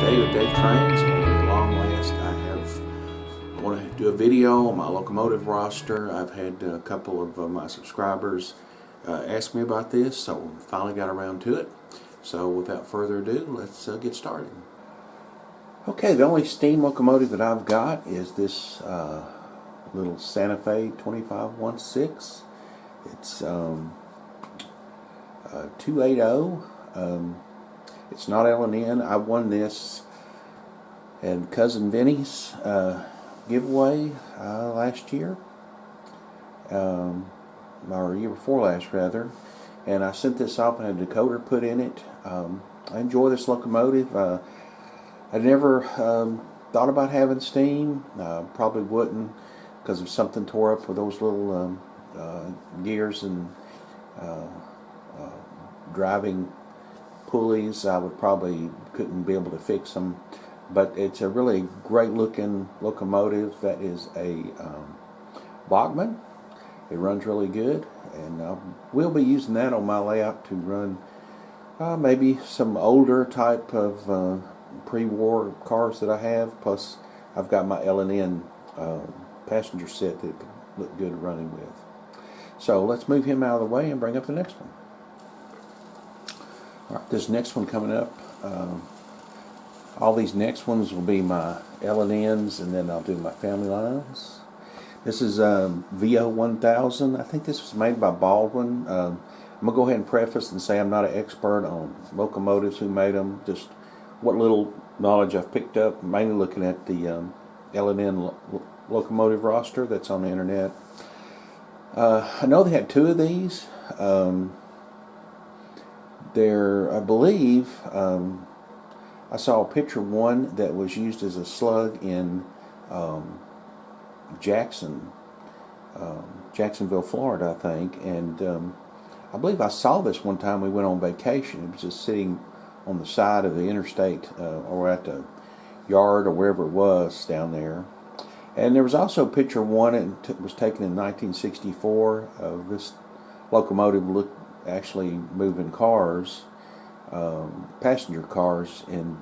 Dave with Dave Trains, and at long last I want to do a video on my Locomotive Roster. I've had a couple of my subscribers ask me about this, so finally got around to it. So without further ado, let's get started. Okay, the only steam locomotive that I've got is this little Santa Fe 2516. It's 280. It's not L&N. I won this at Cousin Vinny's giveaway last year, or year before last rather, and I sent this off and had a decoder put in it. I enjoy this locomotive. I never thought about having steam. Probably wouldn't, because if something tore up with those little gears and driving pulleys, I would probably couldn't be able to fix them. But it's a really great looking locomotive. That is a Bachmann. It runs really good, and we'll be using that on my layout to run maybe some older type of pre-war cars that I have. Plus I've got my L&N passenger set that could look good running with. So let's move him out of the way and bring up the next one. Alright, this next one coming up, all these next ones will be my L&Ns, and then I'll do my family lines. This is VO1000. I think this was made by Baldwin. I'm going to go ahead and preface and say I'm not an expert on locomotives, who made them, just what little knowledge I've picked up, mainly looking at the L&N Locomotive Roster that's on the internet. I know they had two of these. I believe, I saw a picture of one that was used as a slug in Jacksonville, Florida, I think, and I believe I saw this one time we went on vacation. It was just sitting on the side of the interstate or at the yard or wherever it was down there. And there was also a picture of one that was taken in 1964 of this locomotive actually moving cars, passenger cars, and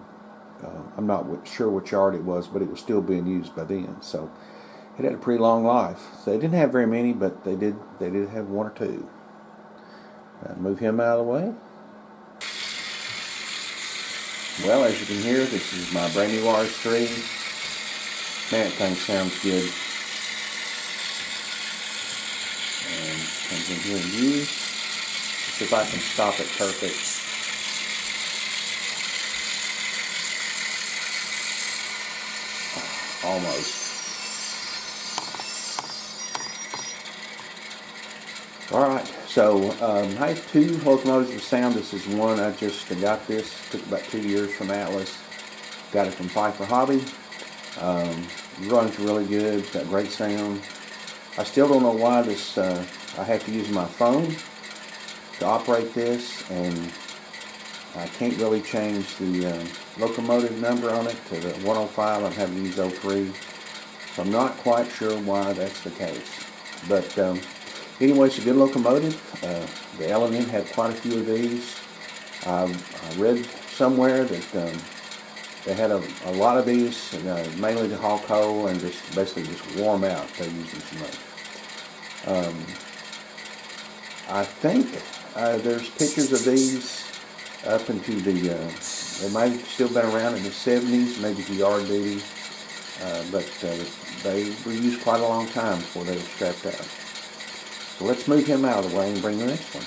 I'm not sure which yard it was, but it was still being used by then. So it had a pretty long life. So they didn't have very many, but they did have one or two. Move him out of the way. Well, as you can hear, this is my brand new RS3. Man, that thing sounds good. And comes in here and view. See if I can stop it perfect. Almost. Alright, so I have two locomotives with sound. This is one. I just got this. Took about 2 years from Atlas. Got it from Pfeiffer Hobby. Runs really good. It's got great sound. I still don't know why this. I have to use my phone to operate this, and I can't really change the locomotive number on it to the 105. I'm having to use 03, so I'm not quite sure why that's the case. But anyway, it's a good locomotive. The L&N had quite a few of these. I read somewhere that they had a lot of these, mainly to haul coal and just basically just warm out. They use them so much. I think there's pictures of these up into the, they might have still been around in the 70s, maybe the yard duty, but they were used quite a long time before they were scrapped out. So let's move him out of the way and bring the next one.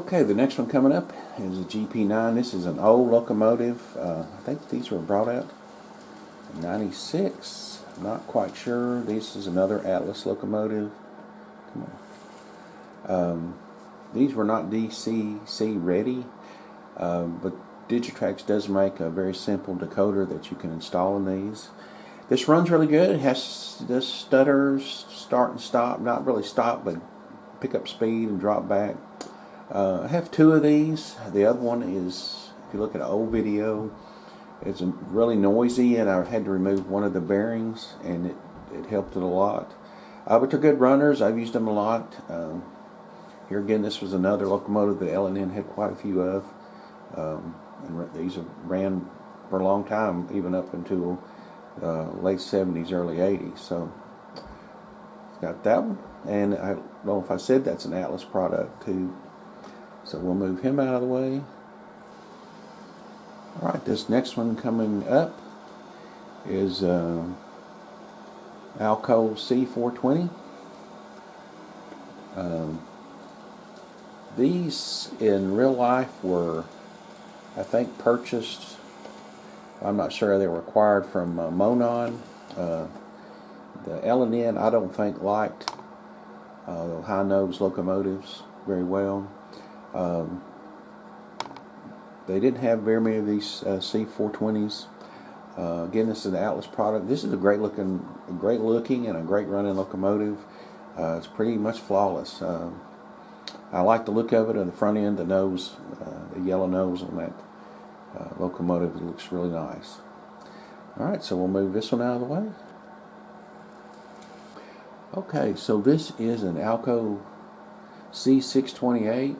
Okay, the next one coming up is a GP9. This is an old locomotive. I think these were brought out in 96. I'm not quite sure. This is another Atlas locomotive. Come on. These were not DCC ready, but Digitrax does make a very simple decoder that you can install in these. This runs really good. It has this stutters, start and stop. Not really stop, but pick up speed and drop back. I have two of these. The other one is, if you look at an old video, it's really noisy, and I had to remove one of the bearings, and it helped it a lot. But they're good runners. I've used them a lot. Here again, this was another locomotive that L&N had quite a few of. And these ran for a long time, even up until late 70s, early 80s. So got that one, and I don't know if I said that's an Atlas product too. So we'll move him out of the way. All right, this next one coming up is Alco C420. These in real life were, I think, purchased. I'm not sure they were acquired from Monon. The L&N I don't think liked high nose locomotives very well. They didn't have very many of these C420s. Again, this is an Atlas product. This is a great looking and a great running locomotive. It's pretty much flawless. I like the look of it on the front end, the nose, the yellow nose on that locomotive. It looks really nice. Alright, so we'll move this one out of the way. Okay, so this is an Alco C628.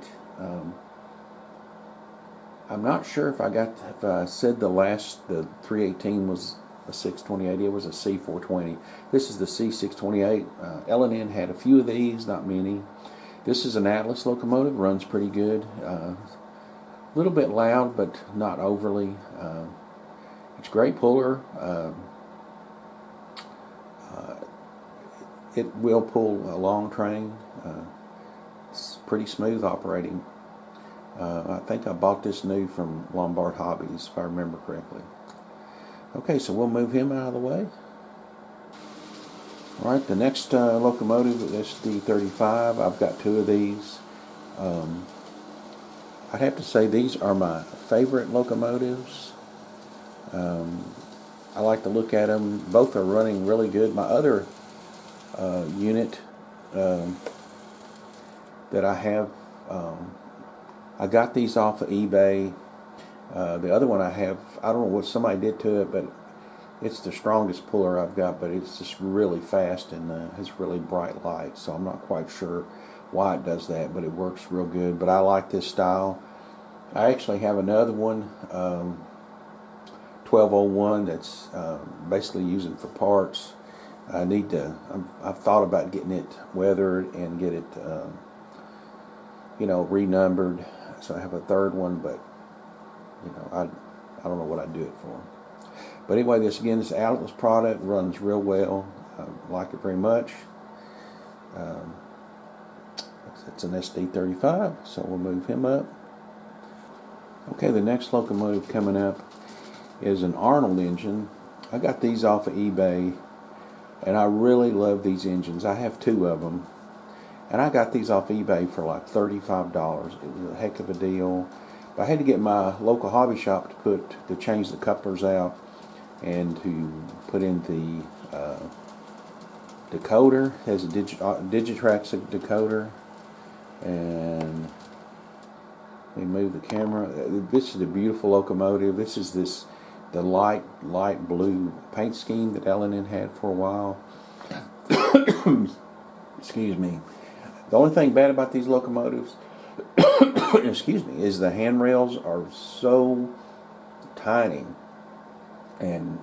I'm not sure if I said the 318 was a 628. It was a C420. This is the C628. L&N had a few of these, not many. This is an Atlas locomotive, runs pretty good. A little bit loud, but not overly. It's a great puller. It will pull a long train. It's pretty smooth operating. I think I bought this new from Lombard Hobbies, if I remember correctly. Okay, so we'll move him out of the way. Alright, the next locomotive is the 35. I've got two of these. I'd have to say these are my favorite locomotives. I like to look at them. Both are running really good. My other unit that I have, I got these off of eBay. The other one I have, I don't know what somebody did to it, but it's the strongest puller I've got, but it's just really fast and has really bright lights, so I'm not quite sure why it does that, but it works real good. But I like this style. I actually have another one, 1201, that's basically using for parts. I've thought about getting it weathered and get it renumbered, so I have a third one, but I don't know what I'd do it for. But anyway, this Atlas product runs real well. I like it very much. It's an SD35, so we'll move him up. Okay, the next locomotive coming up is an Arnold engine. I got these off of eBay, and I really love these engines. I have two of them, and I got these off eBay for like $35. It was a heck of a deal. But I had to get my local hobby shop to change the couplers out and to put in the decoder. It has a Digitrax decoder, and let me move the camera. This is a beautiful locomotive. This is the light blue paint scheme that L&N had for a while. Excuse me. The only thing bad about these locomotives, excuse me, is the handrails are so tiny and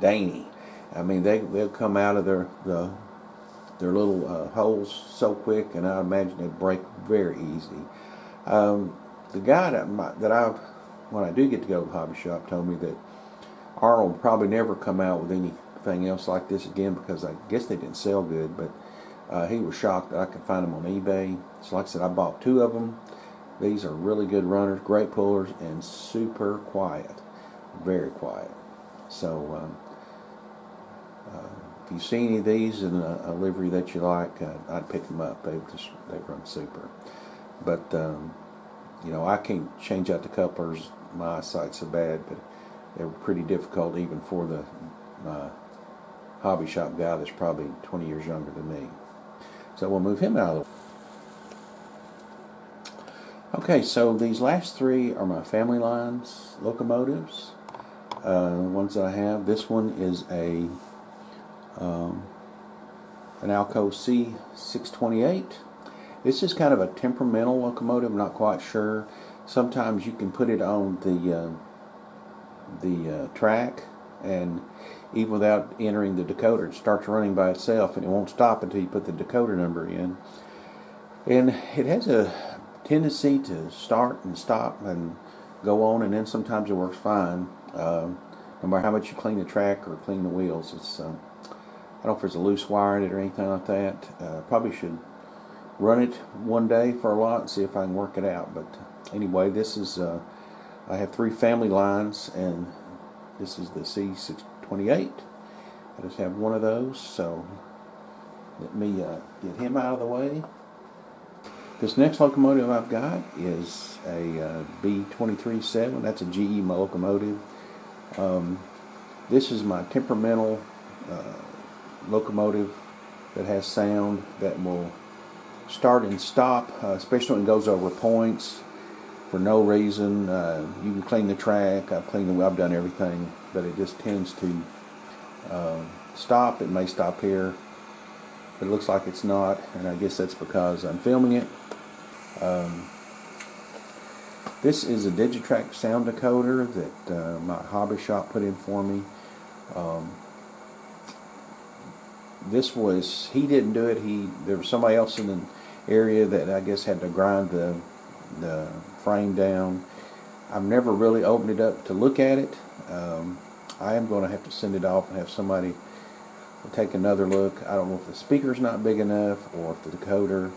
dainty. I mean, they'll come out of their little holes so quick, and I imagine they break very easy. The guy when I do get to go to the hobby shop, told me that Arnold will probably never come out with anything else like this again, because I guess they didn't sell good, but he was shocked that I could find them on eBay. So like I said, I bought two of them. These are really good runners, great pullers, and super quiet, very quiet. So if you see any of these in a livery that you like, I'd pick them up. They run super. But I can't change out the couplers. My eyesight's so bad, but they were pretty difficult even for my hobby shop guy that's probably 20 years younger than me. So we'll move him out of the way. Okay, so these last three are my family lines locomotives. Ones that I have. This one is an Alco C628. This is kind of a temperamental locomotive. I'm not quite sure. Sometimes you can put it on the track, and even without entering the decoder, it starts running by itself, and it won't stop until you put the decoder number in. And it has a tendency to start and stop and go on, and then sometimes it works fine. No matter how much you clean the track or clean the wheels, it's I don't know if there's a loose wire in it or anything like that. Probably should run it one day for a lot and see if I can work it out. But anyway, this is I have 3 family lines, and this is the C628. I just have one of those, so let me get him out of the way. This next locomotive I've got is a B23-7. That's a GE locomotive. This is my temperamental locomotive that has sound that will start and stop, especially when it goes over points for no reason. You can clean the track. I've done everything, but it just tends to stop. It may stop here, but it looks like it's not, and I guess that's because I'm filming it. This is a Digitrack sound decoder that my hobby shop put in for me. He didn't do it. There was somebody else in the area that I guess had to grind the frame down. I've never really opened it up to look at it. I am going to have to send it off and have somebody take another look. I don't know if the speaker's not big enough or if the decoder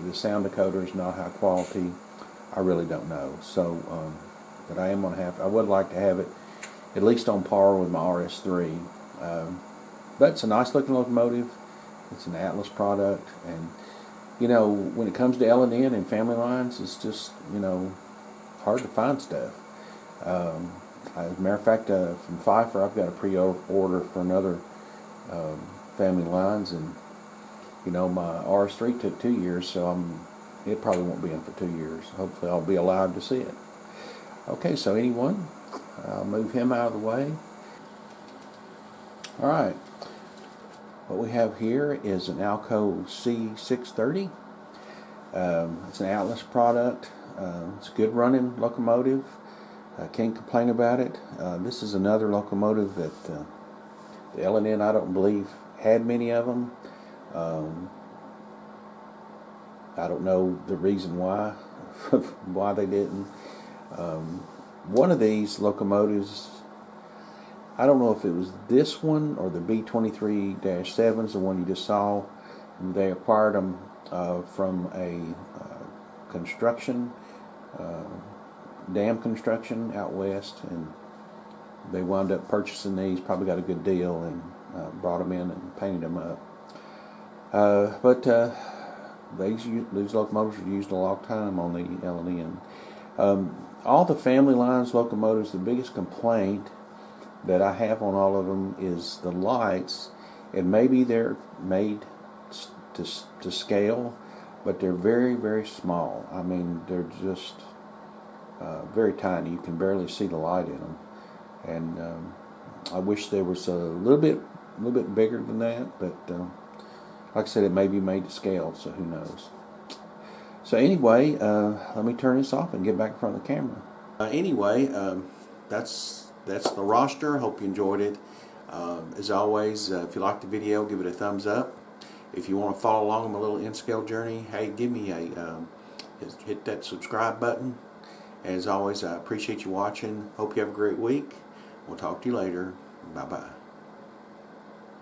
the sound decoder is not high quality. I really don't know. So, but I would like to have it at least on par with my RS3. But it's a nice looking locomotive. It's an Atlas product, and when it comes to L&N and family lines, it's just hard to find stuff. As a matter of fact, from Pfeiffer, I've got a pre-order for another family lines, and my RS3 took 2 years, so it probably won't be in for 2 years. Hopefully I'll be alive to see it. Okay, so anyone, I'll move him out of the way. Alright, what we have here is an Alco C630. It's an Atlas product. It's a good running locomotive. I can't complain about it. This is another locomotive that the L&N, I don't believe, had many of them. I don't know the reason why they didn't. One of these locomotives, I don't know if it was this one or the B23-7s, the one you just saw. They acquired them from a dam construction out west, and they wound up purchasing these, probably got a good deal, and brought them in and painted them up. But these locomotives were used a long time on the L&N. All the family lines locomotives, the biggest complaint that I have on all of them is the lights, and maybe they're made to scale, but they're very, very small. I mean, they're just very tiny. You can barely see the light in them, and I wish there was a little bit bigger than that, but like I said, it may be made to scale, so who knows. So anyway, let me turn this off and get back in front of the camera. That's the roster. Hope you enjoyed it. As always, if you liked the video, give it a thumbs up. If you want to follow along on my little N-scale journey, hey, give me hit that subscribe button. As always, I appreciate you watching. Hope you have a great week. We'll talk to you later. Bye-bye.